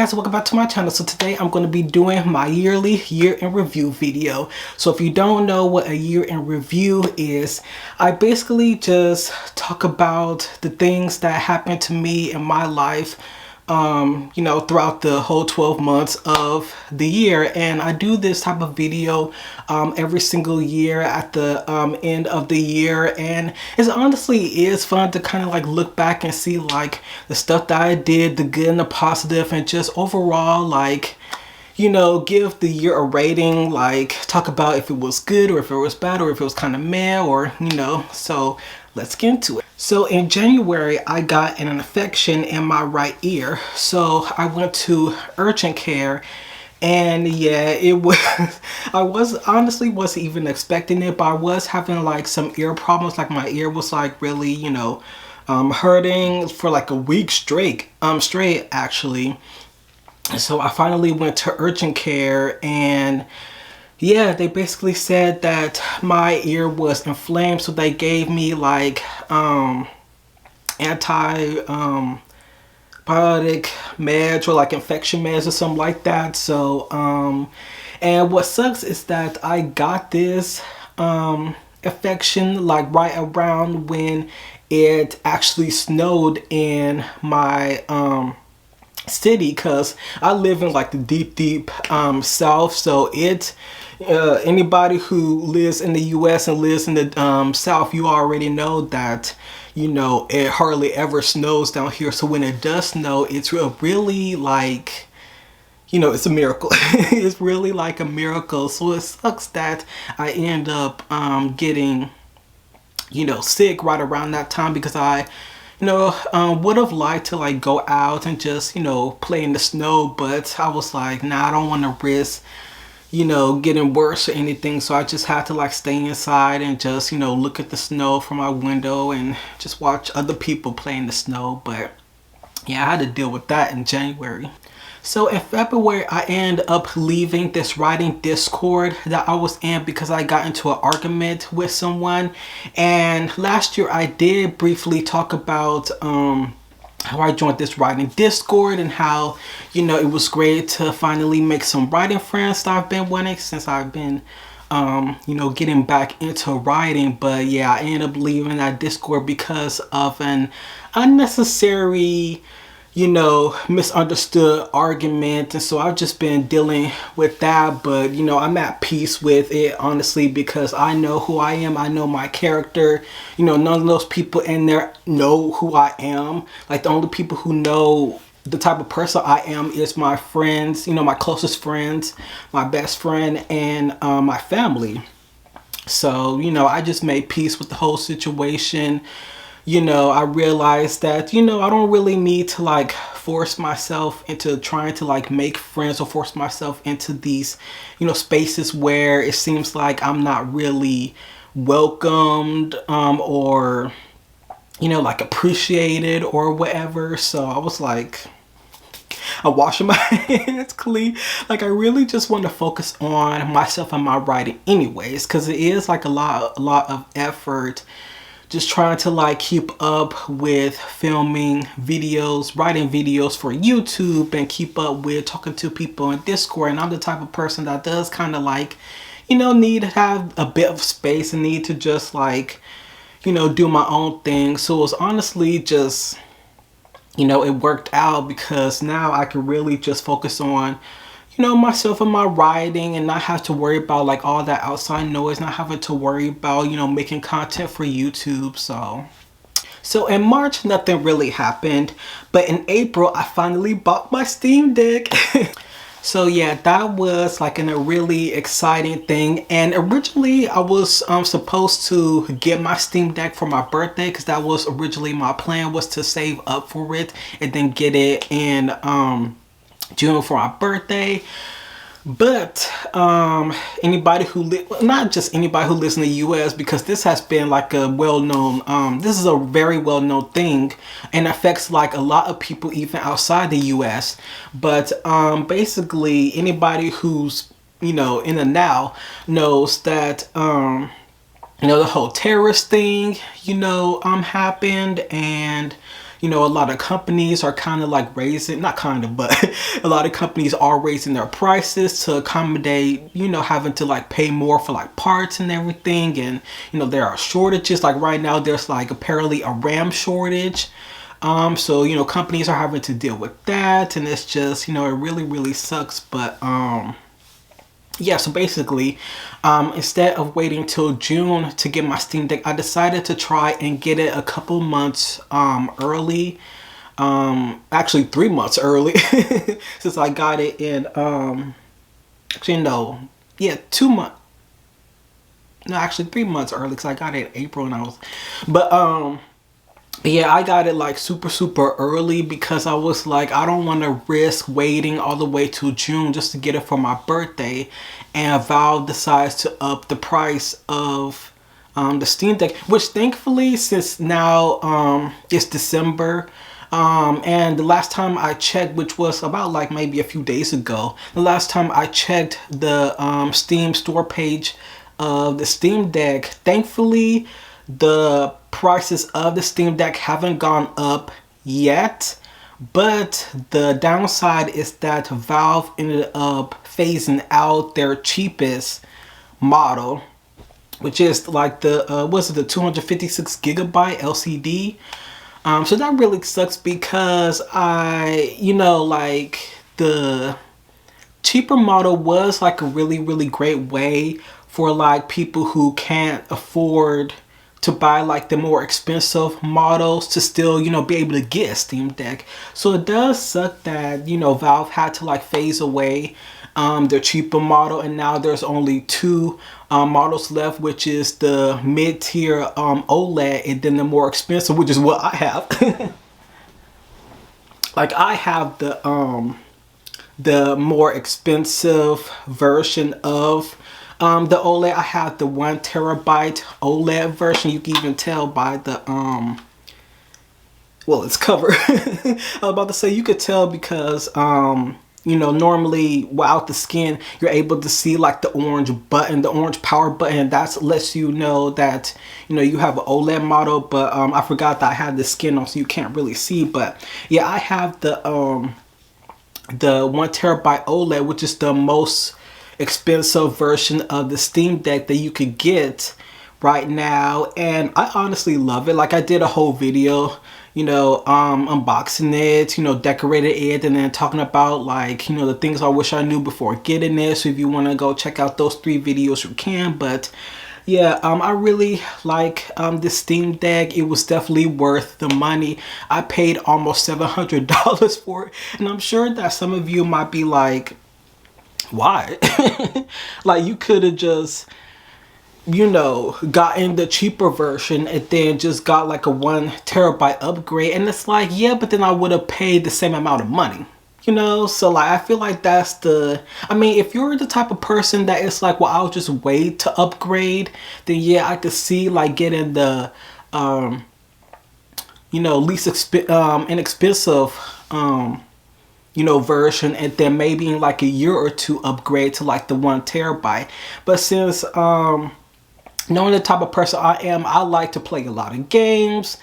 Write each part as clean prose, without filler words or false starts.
guys, welcome back to my channel. So today I'm going to be doing my yearly year in review video. So if you don't know what a year in review is, I basically just talk about the things that happened to me in my life throughout the whole 12 months of the year. And I do this type of video every single year at the end of the year, and it honestly is fun to kind of like look back and see like the stuff that I did, the good and the positive, and just overall like give the year a rating, like talk about if it was good or if it was bad or if it was kind of meh, or so let's get into it. So in January, I got an infection in my right ear. So I went to urgent care, and yeah, it was, I wasn't even expecting it, but I was having like some ear problems. Like my ear was like really, hurting for like a week straight actually. So I finally went to urgent care, and yeah, they basically said that my ear was inflamed, so they gave me like antibiotic meds or like infection meds or something like that. So and what sucks is that I got this infection like right around when it actually snowed in my city, because I live in like the deep south. So anybody who lives in the US and lives in the south, you already know that it hardly ever snows down here. So when it does snow, it's really like it's a miracle. It's really like a miracle. So it sucks that I end up getting sick right around that time, because I would have liked to like go out and just play in the snow, but I was like, nah, I don't want to risk getting worse or anything. So I just had to like stay inside and just look at the snow from my window and just watch other people play in the snow. But yeah, I had to deal with that in January. So in February, I ended up leaving this writing Discord that I was in because I got into an argument with someone. And last year I did briefly talk about how I joined this writing Discord, and how it was great to finally make some writing friends that I've been wanting since I've been getting back into writing. But yeah, I ended up leaving that Discord because of an unnecessary misunderstood argument. And so I've just been dealing with that, but I'm at peace with it, honestly, because I know who I am. I know my character. None of those people in there know who I am. Like, the only people who know the type of person I am is my friends, my closest friends, my best friend, and my family. So I just made peace with the whole situation. I realized that, I don't really need to like force myself into trying to like make friends, or force myself into these, spaces where it seems like I'm not really welcomed, or, like appreciated or whatever. So I was like, I'm washing my hands clean. Like, I really just want to focus on myself and my writing anyways, because it is like a lot of effort just trying to like keep up with filming videos, writing videos for YouTube, and keep up with talking to people in Discord. And I'm the type of person that does kind of like, need to have a bit of space and need to just like, do my own thing. So it was honestly just, it worked out, because now I can really just focus on myself and my writing, and not have to worry about like all that outside noise, not having to worry about making content for YouTube. So in March, nothing really happened, but in April I finally bought my Steam Deck. So yeah, that was like a really exciting thing. And originally I was supposed to get my Steam Deck for my birthday, because that was originally my plan, was to save up for it and then get it in June for my birthday. But anybody who not just anybody who lives in the US, because this has been like a well-known this is a very well-known thing, and affects like a lot of people even outside the US. But basically anybody who's in the now knows that the whole terrorist thing happened, and a lot of companies are kind of like raising, not kind of, but a lot of companies are raising their prices to accommodate, having to like pay more for like parts and everything. And, there are shortages. Like right now, there's like apparently a RAM shortage. So, companies are having to deal with that. And it's just, it really, really sucks. But, yeah, so basically, instead of waiting till June to get my Steam Deck, I decided to try and get it a couple months early. Actually 3 months early since I got it in, actually no, yeah, 2 months. No, actually 3 months early because I got it in April and but yeah, I got it like super early because I was like, I don't want to risk waiting all the way till June just to get it for my birthday, and Valve decides to up the price of the Steam Deck, which thankfully, since now it's December, and the last time I checked, which was about like maybe a few days ago, the last time I checked the Steam store page of the Steam Deck, thankfully the prices of the Steam Deck haven't gone up yet, but the downside is that Valve ended up phasing out their cheapest model, which is like the the 256 gigabyte LCD. So that really sucks because like the cheaper model was like a really great way for like people who can't afford to buy like the more expensive models to still, be able to get a Steam Deck. So it does suck that, Valve had to like phase away their cheaper model, and now there's only two models left, which is the mid-tier OLED, and then the more expensive, which is what I have. Like I have the more expensive version of the OLED. I have the 1 terabyte OLED version. You can even tell by the well, it's covered. I was about to say you could tell because normally without the skin, you're able to see like the orange button, the orange power button. That lets you know that you have an OLED model. But I forgot that I had the skin on, so you can't really see. But yeah, I have the 1 terabyte OLED, which is the most expensive version of the Steam Deck that you could get right now, and I honestly love it. Like I did a whole video, unboxing it, decorated it, and then talking about like, the things I wish I knew before getting it. So if you want to go check out those 3 videos, you can. But yeah, I really like the Steam Deck. It was definitely worth the money. I paid almost $700 for it, and I'm sure that some of you might be like, why? Like you could have just gotten the cheaper version and then just got like a 1 terabyte upgrade. And it's like, yeah, but then I would have paid the same amount of money, so like I feel like that's if you're the type of person that it's like, well, I'll just wait to upgrade, then yeah, I could see like getting the least inexpensive version, and then maybe in like a year or two upgrade to like the 1 terabyte. But since knowing the type of person I am, I like to play a lot of games.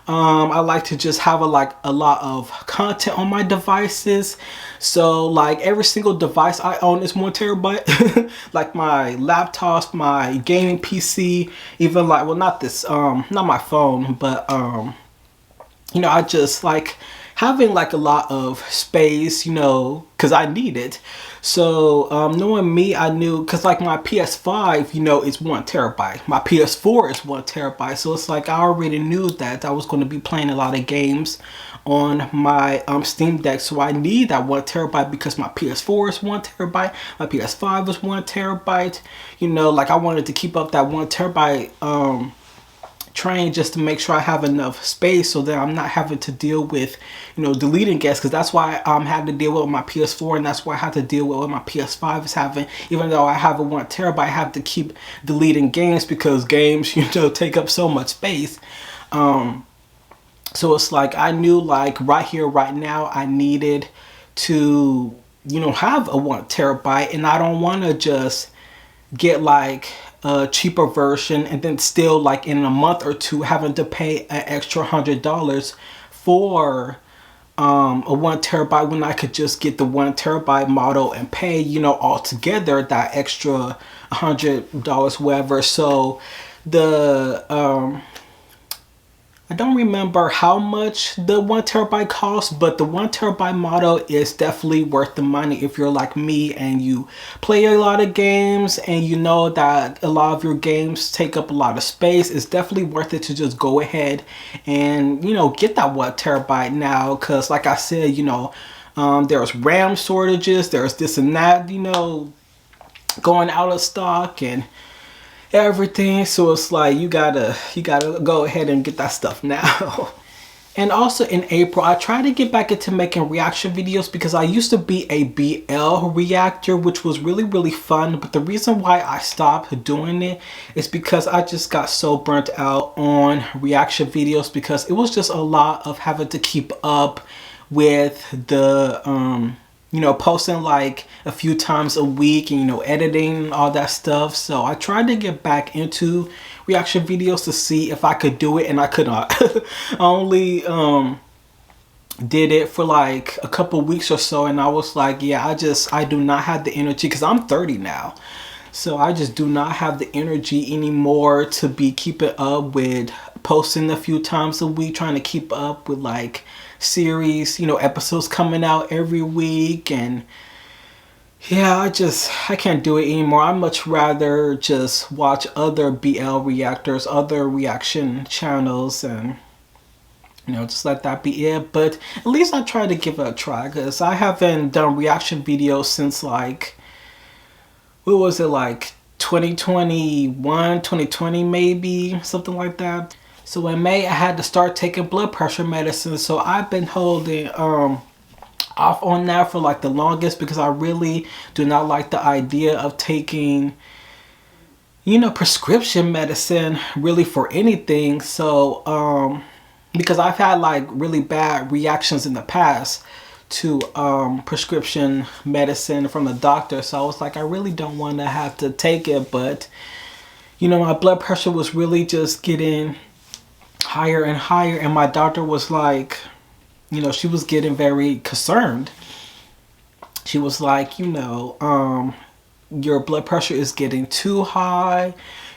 I like to just have a lot of content on my devices. So like every single device I own is 1 terabyte. Like my laptops, my gaming PC, even like, well, not this, not my phone, but I just like having like a lot of space, because I need it. So knowing me, I knew, because like my PS5, is 1 terabyte. My PS4 is 1 terabyte. So it's like I already knew that I was going to be playing a lot of games on my Steam Deck. So I need that 1 terabyte because my PS4 is 1 terabyte. My PS5 is 1 terabyte. Like I wanted to keep up that 1 terabyte train just to make sure I have enough space so that I'm not having to deal with deleting games, because that's why I'm having to deal with my PS4, and that's why I have to deal with what my PS5 is having. Even though I have a 1 terabyte, I have to keep deleting games because games take up so much space. So it's like I knew like right here right now I needed to have a 1 terabyte, and I don't want to just get like a cheaper version and then still like in a month or two having to pay an extra $100 for a 1 terabyte when I could just get the 1 terabyte model and pay, you know, altogether that extra $100, whatever. So the I don't remember how much the 1 terabyte costs, but the 1 terabyte model is definitely worth the money if you're like me and you play a lot of games and you know that a lot of your games take up a lot of space. It's definitely worth it to just go ahead and, you know, get that 1 terabyte now, because like I said, you know, there's RAM shortages, there's this and that, you know, going out of stock and everything. So it's like you gotta go ahead and get that stuff now. And also in April, I tried to get back into making reaction videos because I used to be a BL reactor, which was really fun. But the reason why I stopped doing it is because I just got so burnt out on reaction videos, because it was just a lot of having to keep up with the you know, posting like a few times a week and, you know, editing and all that stuff. So I tried to get back into reaction videos to see if I could do it, and I could not. I only did it for like a couple weeks or so, and I was like, yeah, I do not have the energy, because I'm 30 now. So I just do not have the energy anymore to be keeping up with posting a few times a week, trying to keep up with like series, you know, episodes coming out every week. And yeah, I can't do it anymore. I much rather just watch other BL reactors, other reaction channels, and, you know, just let that be it. But at least I try to give it a try, because I haven't done reaction videos since like, what was it, like 2021, 2020 maybe, something like that. So in May, I had to start taking blood pressure medicine. So I've been holding off on that for like the longest, because I really do not like the idea of taking, you know, prescription medicine really for anything. So because I've had like really bad reactions in the past to prescription medicine from the doctor. So I was like, I really don't want to have to take it. But, you know, my blood pressure was really just getting higher and higher, and my doctor was like, you know, she was getting very concerned. She was like, you know, your blood pressure is getting too high,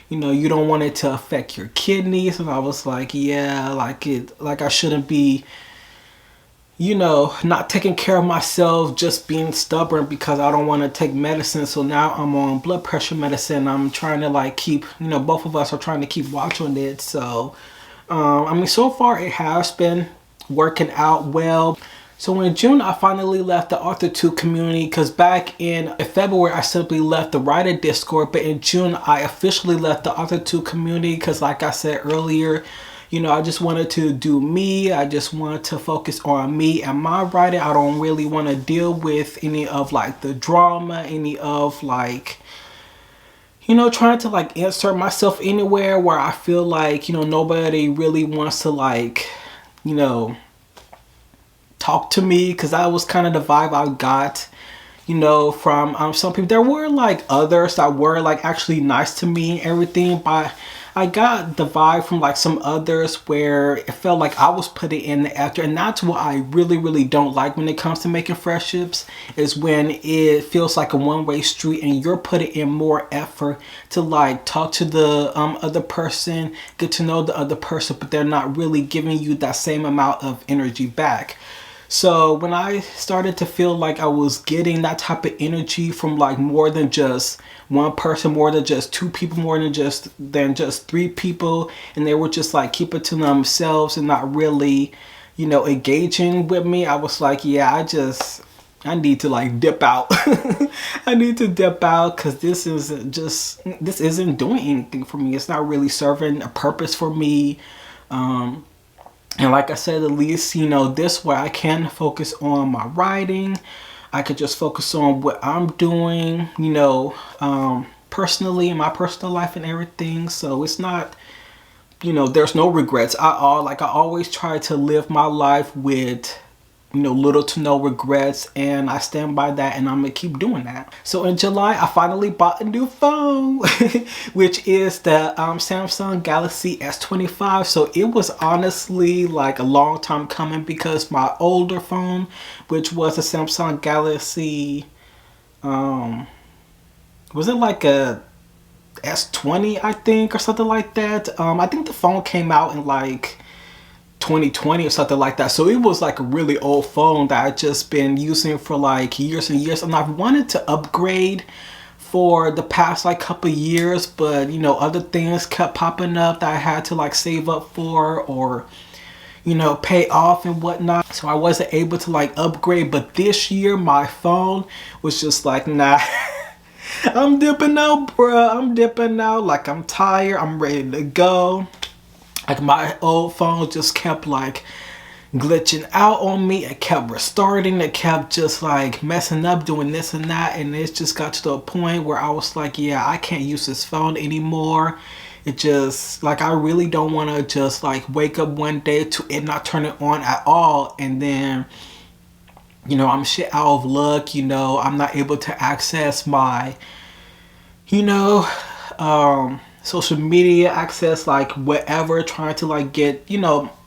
you know, you don't want it to affect your kidneys. And I was like, yeah, like I shouldn't be, you know, not taking care of myself, just being stubborn because I don't want to take medicine. So now I'm on blood pressure medicine. I'm trying to like keep, you know, both of us are trying to keep watch on it. So I mean, so far it has been working out well. So in June, I finally left the Author 2 community, because back in February, I simply left the writer Discord. But in June, I officially left the Author 2 community, because like I said earlier, you know, I just wanted to do me. I just wanted to focus on me and my writing. I don't really want to deal with any of like the drama, any of like, you know, trying to like insert myself anywhere where I feel like, you know, nobody really wants to like, you know, talk to me, because that was kind of the vibe I got, you know, from some people. There were like others that were like actually nice to me and everything, but I got the vibe from like some others where it felt like I was putting in the effort. And that's what I really don't like when it comes to making friendships, is when it feels like a one-way street and you're putting in more effort to like talk to the other person, get to know the other person, but they're not really giving you that same amount of energy back. So when I started to feel like I was getting that type of energy from like more than just one person, more than just two people, more than just three people, and they were just like keeping to themselves and not really, you know, engaging with me, I was like, yeah, I need to like dip out. I need to dip out, because this isn't doing anything for me. It's not really serving a purpose for me. And like I said, at least, you know, this way I can focus on my writing. I could just focus on what I'm doing, you know, personally, in my personal life and everything. So it's not, you know, there's no regrets. I always try to live my life with little to no regrets, and I stand by that, and I'm gonna keep doing that. So in July, I finally bought a new phone, which is the Samsung Galaxy S25. So it was honestly like a long time coming, because my older phone, which was a Samsung Galaxy, was it like a S20, I think, or something like that. I think the phone came out in like 2020 or something like that. So it was like a really old phone that I just been using for like years and years, and I've wanted to upgrade for the past like couple years, but other things kept popping up that I had to like save up for, or pay off and whatnot. So I wasn't able to like upgrade. But this year my phone was just like, nah. I'm dipping out, bruh. I'm dipping out. Like, I'm tired. I'm ready to go. Like, my old phone just kept like glitching out on me. It kept restarting. It kept just like messing up, doing this and that. And it just got to the point where I was like, yeah, I can't use this phone anymore. It just, like, I really don't want to just like wake up one day to it not turn it on at all. And then, I'm shit out of luck. I'm not able to access my, social media, access like whatever, trying to like get,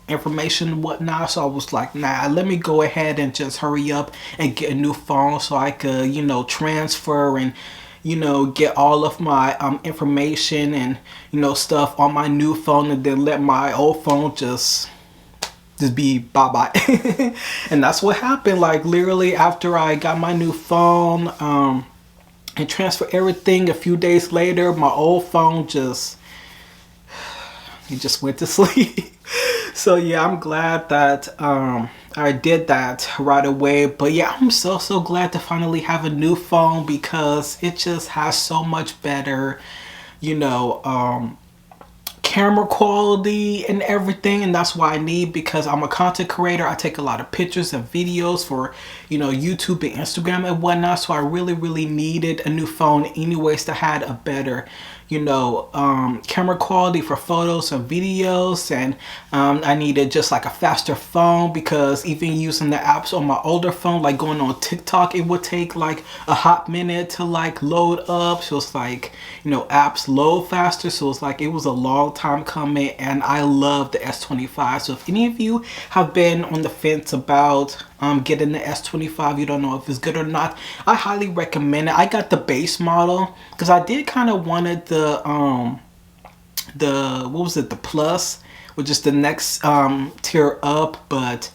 information and whatnot. So I was like, nah, let me go ahead and just hurry up and get a new phone so I could, transfer and, get all of my information and, stuff on my new phone, and then let my old phone just be bye-bye. And that's what happened. Like, literally after I got my new phone and transferred everything, a few days later my old phone just went to sleep. So yeah, I'm glad that I did that right away. But yeah, I'm so glad to finally have a new phone, because it just has so much better camera quality and everything. And that's why I need, because I'm a content creator. I take a lot of pictures and videos for YouTube and Instagram and whatnot. So I really needed a new phone anyways that had a better camera quality for photos and videos. And I needed just like a faster phone, because even using the apps on my older phone, like going on TikTok, it would take like a hot minute to like load up. So it's like apps load faster. So it's like it was a long time coming, and I love the S25. So if any of you have been on the fence about getting the S25, you don't know if it's good or not, I highly recommend it. I got the base model because I did kind of wanted the the Plus, which is the next tier up, but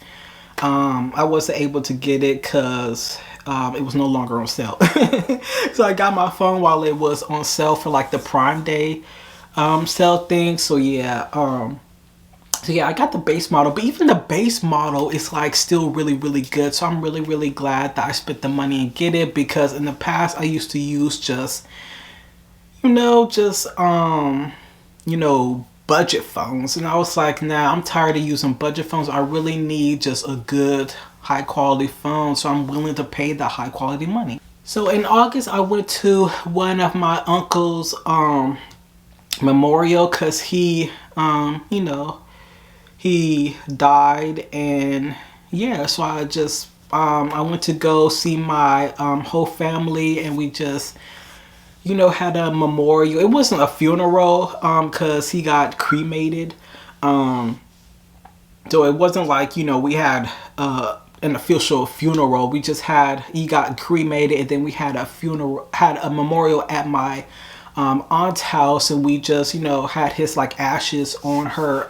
I wasn't able to get it because it was no longer on sale. So I got my phone while it was on sale for like the Prime Day sale thing. So yeah, I got the base model, but even the base model is like still really good. So I'm really glad that I spent the money and get it, because in the past I used to use just budget phones, and I was like, nah, I'm tired of using budget phones. I really need just a good high quality phone, so I'm willing to pay the high quality money. So in August I went to one of my uncle's memorial, because he he died. And yeah, so I just I went to go see my whole family, and we just had a memorial. It wasn't a funeral because he got cremated, so it wasn't like we had an official funeral. We just had, he got cremated, and then we had a memorial at my aunt's house, and we just had his like ashes on her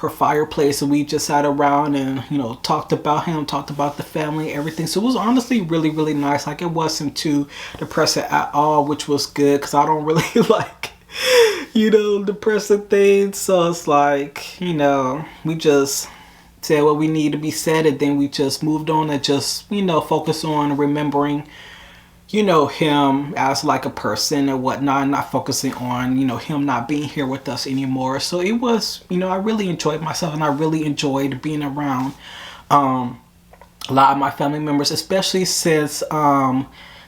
fireplace, and we just sat around and talked about him, talked about the family, everything. So it was honestly really nice. Like, it wasn't too depressing at all, which was good, because I don't really like depressing things. So it's like we just said what we need to be said, and then we just moved on and just focus on remembering him as like a person and whatnot, not focusing on him not being here with us anymore. So it was I really enjoyed myself, and I really enjoyed being around a lot of my family members, especially since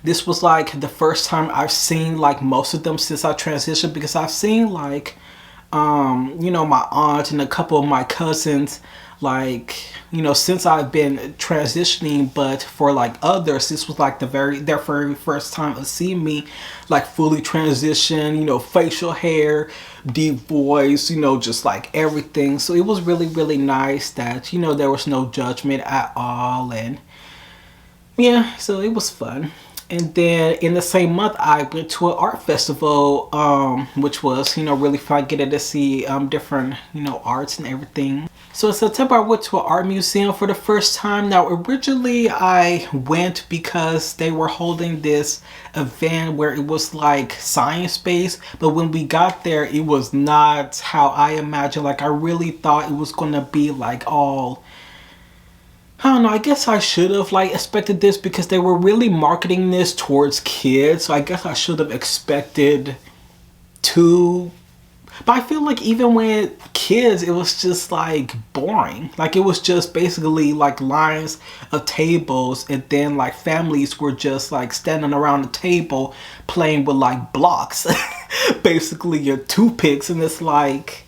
this was like the first time I've seen like most of them since I transitioned, because I've seen like you know, my aunt and a couple of my cousins, like, you know, since I've been transitioning, but for like others, this was like their very first time of seeing me like fully transition, you know, facial hair, deep voice, you know, just like everything. So it was really, really nice that, you know, there was no judgment at all. And yeah, so it was fun. And then in the same month, I went to an art festival, which was, you know, really fun getting to see different, you know, arts and everything. So in September, I went to an art museum for the first time. Now, originally I went because they were holding this event where it was like science-based. But when we got there, it was not how I imagined. Like, I really thought it was going to be like all... I don't know, I guess I should have like expected this because they were really marketing this towards kids. So I guess I should have expected to. But I feel like even with kids, it was just like boring. Like it was just basically like lines of tables, and then like families were just like standing around the table playing with like blocks. Basically your toothpicks, and it's like,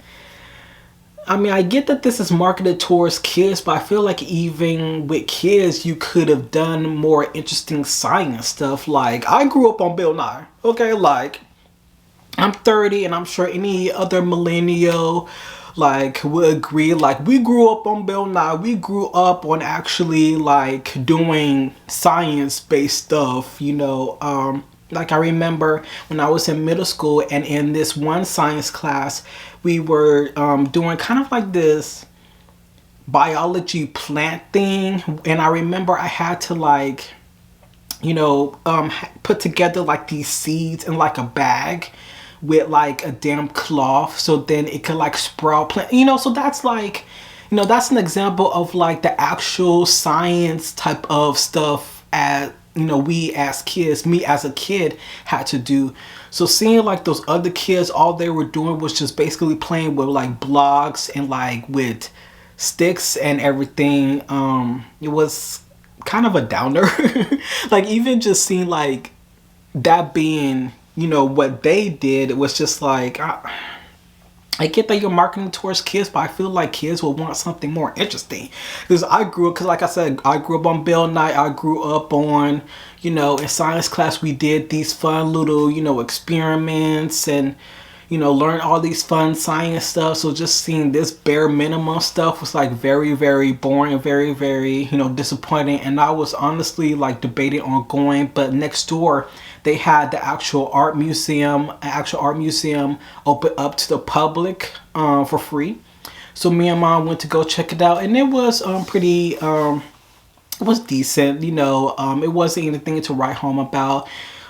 I mean, I get that this is marketed towards kids, but I feel like even with kids, you could have done more interesting science stuff. Like, I grew up on Bill Nye, okay? Like, I'm 30, and I'm sure any other millennial, like, would agree. Like, we grew up on Bill Nye. We grew up on actually, like, doing science-based stuff, you know? Like I remember when I was in middle school, and in this one science class, we were doing kind of like this biology plant thing. And I remember I had to like, you know, put together like these seeds in like a bag with like a damn cloth, so then it could like sprout plant, you know. So that's like, you know, that's an example of like the actual science type of stuff at, you know, we as kids, me as a kid, had to do. So seeing like those other kids, all they were doing was just basically playing with like blocks and like with sticks and everything. It was kind of a downer. Like even just seeing like that being, you know, what they did, it was just like, I get that you're marketing towards kids, but I feel like kids will want something more interesting. Because like I said, I grew up on Bill Nye. I grew up on, you know, in science class, we did these fun little, you know, experiments and, you know, learn all these fun science stuff. So just seeing this bare minimum stuff was like very, very boring, very, very, you know, disappointing. And I was honestly like debating on going, but next door, they had the actual art museum open up to the public for free. So me and mom went to go check it out, and it was pretty, it was decent, you know. It wasn't anything to write home about.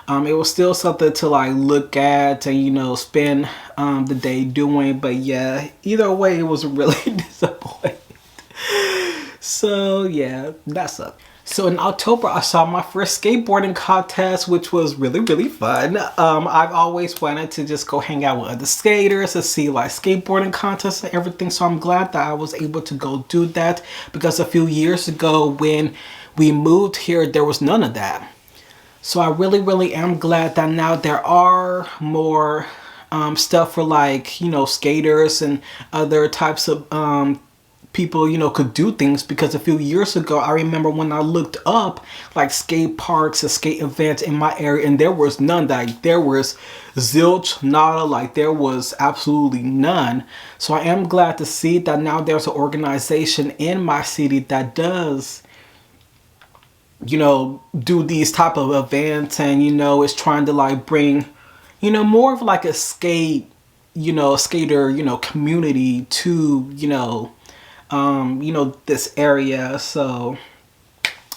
It was still something to like look at and, you know, spend the day doing. But yeah, either way, it was really disappointing. So yeah, that sucked. So in October, I saw my first skateboarding contest, which was really, really fun. I've always wanted to just go hang out with other skaters and see like skateboarding contests and everything. So I'm glad that I was able to go do that, because a few years ago when we moved here, there was none of that. So I really, really am glad that now there are more stuff for like, you know, skaters and other types of people, you know, could do things. Because a few years ago, I remember when I looked up like skate parks and skate events in my area, and there was none. Like there was zilch, nada, like there was absolutely none. So I am glad to see that now there's an organization in my city that does, you know, do these type of events, and, you know, is trying to like bring, you know, more of like a skate, you know, skater, you know, community to, you know, this area. So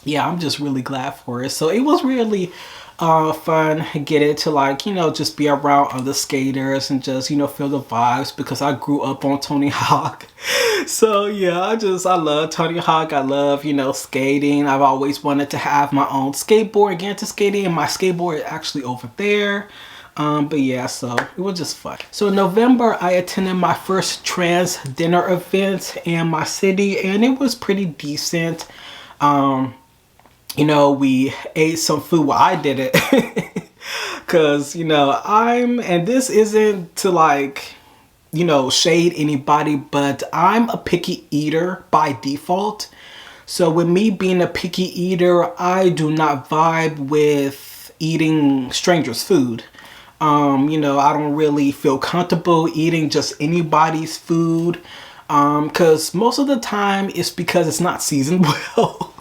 yeah, I'm just really glad for it. So it was really fun getting to like, you know, just be around other skaters and just, you know, feel the vibes, because I grew up on Tony Hawk. So yeah, I love Tony Hawk. I love, you know, skating. I've always wanted to have my own skateboard, get into skating, and my skateboard is actually over there. But yeah, so it was just fun. So in November, I attended my first trans dinner event in my city, and it was pretty decent. You know, we ate some food. Well, I did it. Cause, you know, and this isn't to like, shade anybody, but I'm a picky eater by default. So with me being a picky eater, I do not vibe with eating strangers' food. I don't really feel comfortable eating just anybody's food. Cause most of the time it's because it's not seasoned well.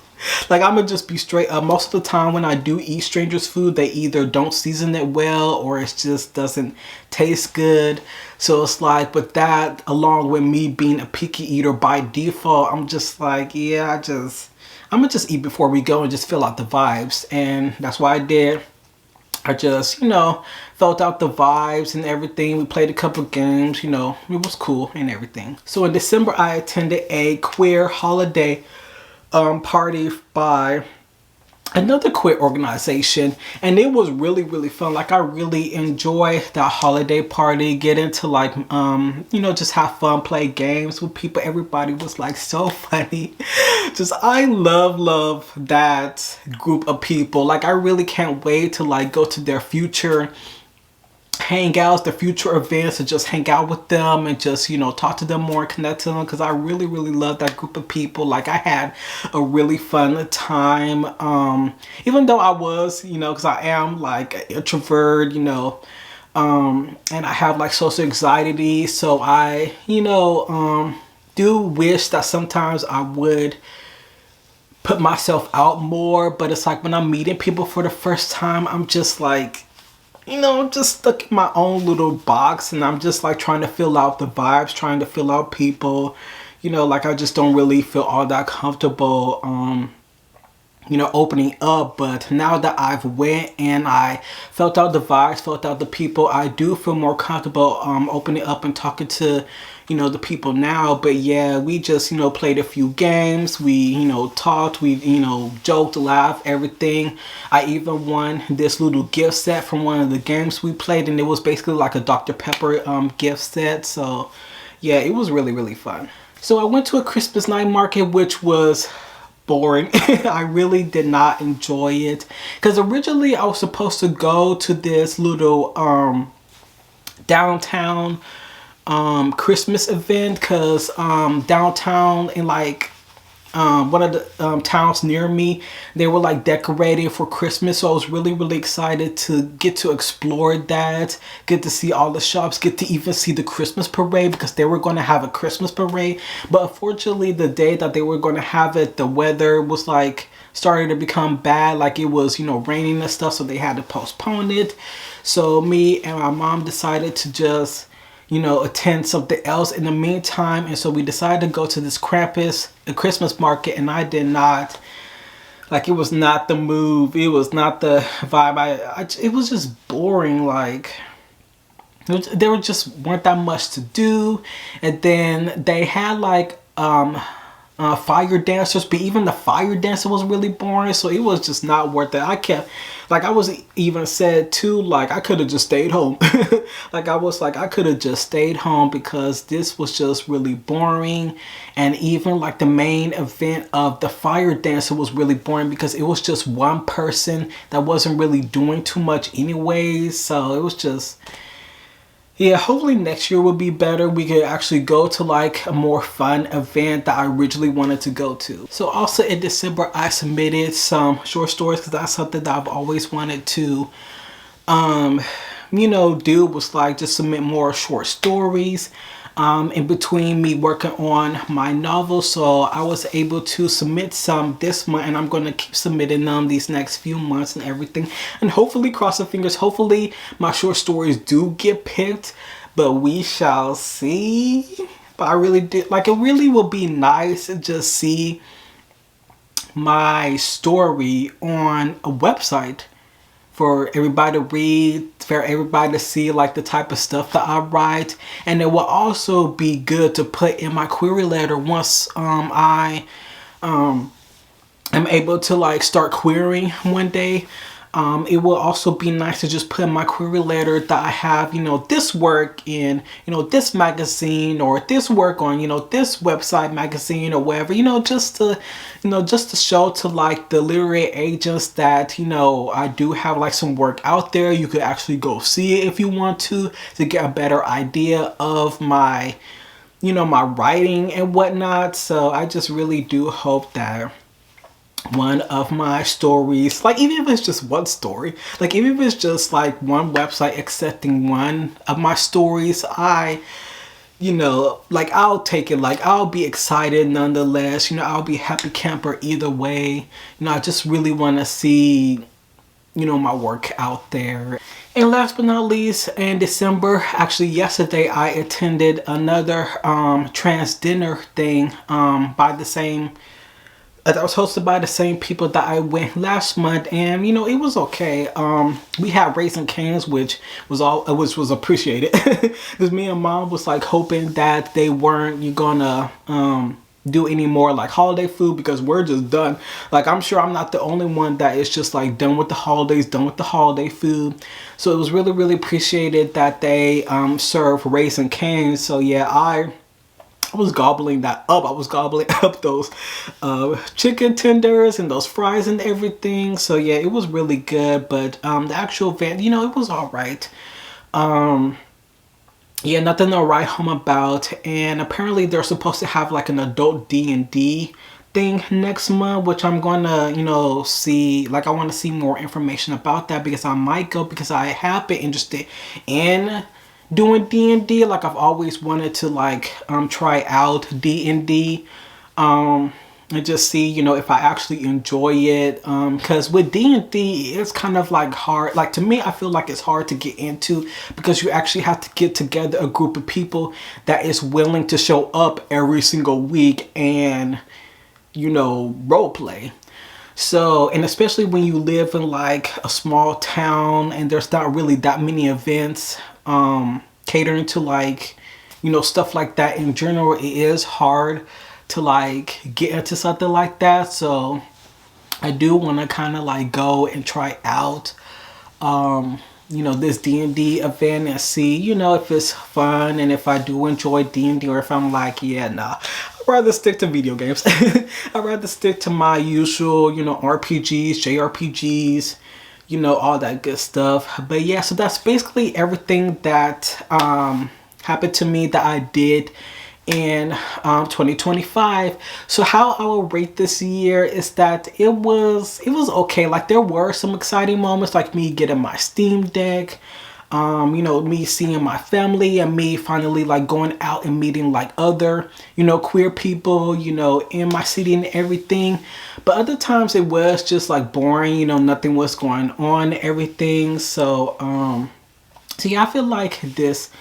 Like, I'm gonna just be straight up. Most of the time when I do eat strangers' food, they either don't season it well or it just doesn't taste good. So it's like, with that, along with me being a picky eater by default, I'm just like, yeah, I'm gonna just eat before we go and just fill out the vibes. And that's what I did. I just, felt out the vibes and everything. We played a couple games, it was cool and everything. So in December, I attended a queer holiday party by another queer organization, and it was really, really fun. Like, I really enjoy that holiday party, get into like just have fun, play games with people. Everybody was like so funny. Just, I love that group of people. Like, I really can't wait to like go to their future hangouts, the future events, and just hang out with them and just talk to them more and connect to them, because I really, really love that group of people. Like, I had a really fun time, even though I was because I am like an introvert, and I have like social anxiety. So I do wish that sometimes I would put myself out more. But it's like, when I'm meeting people for the first time, I'm just like, I'm just stuck in my own little box, and I'm just like trying to fill out the vibes, trying to fill out people. Like, I just don't really feel all that comfortable opening up. But now that I've went and I felt out the vibes, felt out the people, I do feel more comfortable opening up and talking to the people now. But yeah, we just played a few games, we talked, we joked, laughed, everything. I even won this little gift set from one of the games we played, and it was basically like a Dr. Pepper gift set. So yeah, it was really, really fun. So I went to a Christmas night market, which was boring. I really did not enjoy it, because originally I was supposed to go to this little downtown Christmas event, because downtown in like one of the towns near me, they were like decorating for Christmas. So I was really, really excited to get to explore that, get to see all the shops, get to even see the Christmas parade, because they were going to have a Christmas parade. But unfortunately, the day that they were going to have it, the weather was like starting to become bad. Like, it was raining and stuff, so they had to postpone it. So me and my mom decided to just attend something else in the meantime. And so we decided to go to this Christmas market, and I did not like, it was not the move, it was not the vibe. It was just boring. Like, there just weren't that much to do. And then they had like fire dancers, but even the fire dancer was really boring. So it was just not worth it. I was even said too, like, I could have just stayed home. I could have just stayed home, because this was just really boring. And even like the main event of the fire dancer was really boring, because it was just one person that wasn't really doing too much anyways. So it was just, yeah, hopefully next year will be better. We could actually go to like a more fun event that I originally wanted to go to. So also in December, I submitted some short stories, because that's something that I've always wanted to do, was like just submit more short stories. In between me working on my novel, so I was able to submit some this month, and I'm going to keep submitting them these next few months and everything, and hopefully, cross the fingers, hopefully my short stories do get picked, but we shall see. But I really did, like, it really will be nice to just see my story on a website for everybody to read, for everybody to see like the type of stuff that I write. And it will also be good to put in my query letter once I am able to like start querying one day. It will also be nice to just put in my query letter that I have, this work in, this magazine, or this work on, this website magazine or whatever, just to show to like the literary agents that, I do have like some work out there. You could actually go see it if you want to get a better idea of my, my writing and whatnot. So I just really do hope that one of my stories, like even if it's just one story, like even if it's just like one website accepting one of my stories, like I'll take it. Like I'll be excited nonetheless. I'll be happy camper either way. I just really want to see, my work out there. And last but not least, in December, actually yesterday, I attended another trans dinner thing by the same, that was hosted by the same people that I went last month, and it was okay. We had Raising Cane's, which was appreciated, because me and Mom was like hoping that they weren't gonna do any more like holiday food, because we're just done. Like I'm sure I'm not the only one that is just like done with the holidays, done with the holiday food. So it was really, really appreciated that they serve Raising Cane's. So yeah, I was gobbling that up. I was gobbling up those chicken tenders and those fries and everything. So yeah, it was really good. But the actual event, it was all right. Yeah, nothing to write home about. And apparently they're supposed to have like an adult D&D thing next month, which I'm gonna, see. Like I want to see more information about that, because I might go, because I have been interested in doing D&D. Like I've always wanted to like try out D&D and just see, if I actually enjoy it, because with D&D it's kind of like hard. Like to me, I feel like it's hard to get into, because you actually have to get together a group of people that is willing to show up every single week and role play. So, and especially when you live in like a small town and there's not really that many events catering to like, stuff like that in general, it is hard to like get into something like that. So I do want to kind of like go and try out, this D&D event and see, if it's fun and if I do enjoy D&D, or if I'm like, yeah, nah, I'd rather stick to video games. I'd rather stick to my usual, RPGs, JRPGs, all that good stuff. But yeah, so that's basically everything that happened to me that I did in 2025. So how I will rate this year is that it was okay. Like there were some exciting moments, like me getting my Steam Deck, me seeing my family, and me finally like going out and meeting like other, queer people, in my city and everything. But other times it was just like boring, nothing was going on, everything. So, so yeah, I feel like this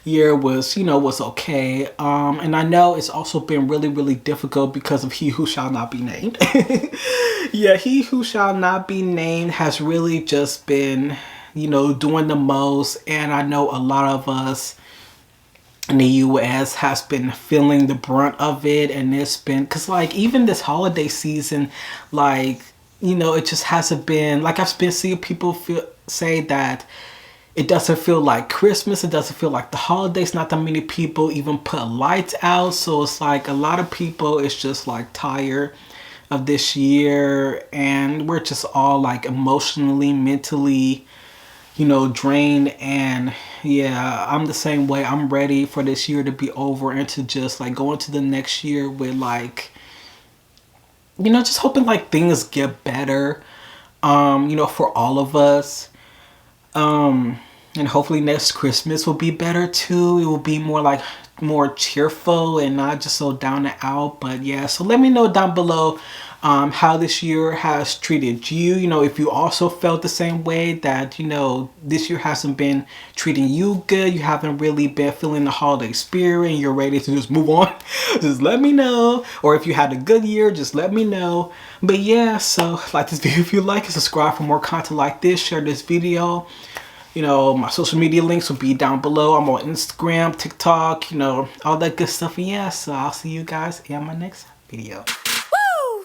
year was, was okay. And I know it's also been really, really difficult because of He Who Shall Not Be Named. Yeah, He Who Shall Not Be Named has really just been, doing the most. And I know a lot of us in the US has been feeling the brunt of it. And it's been, because like even this holiday season, like, it just hasn't been, like I've been seeing people say that it doesn't feel like Christmas. It doesn't feel like the holidays. Not that many people even put lights out. So it's like a lot of people is just like tired of this year. And we're just all like emotionally, mentally, drained. And yeah, I'm the same way. I'm ready for this year to be over and to just like go into the next year with like, just hoping like things get better, for all of us. And hopefully next Christmas will be better too. It will be more cheerful and not just so down and out. But yeah, so let me know down below how this year has treated you. If you also felt the same way, that this year hasn't been treating you good, you haven't really been feeling the holiday spirit and you're ready to just move on, just let me know. Or if you had a good year, just let me know. But yeah, so like this video if you like it, subscribe for more content like this, share this video. My social media links will be down below. I'm on Instagram, TikTok, all that good stuff. And yeah, so I'll see you guys in my next video. Woo!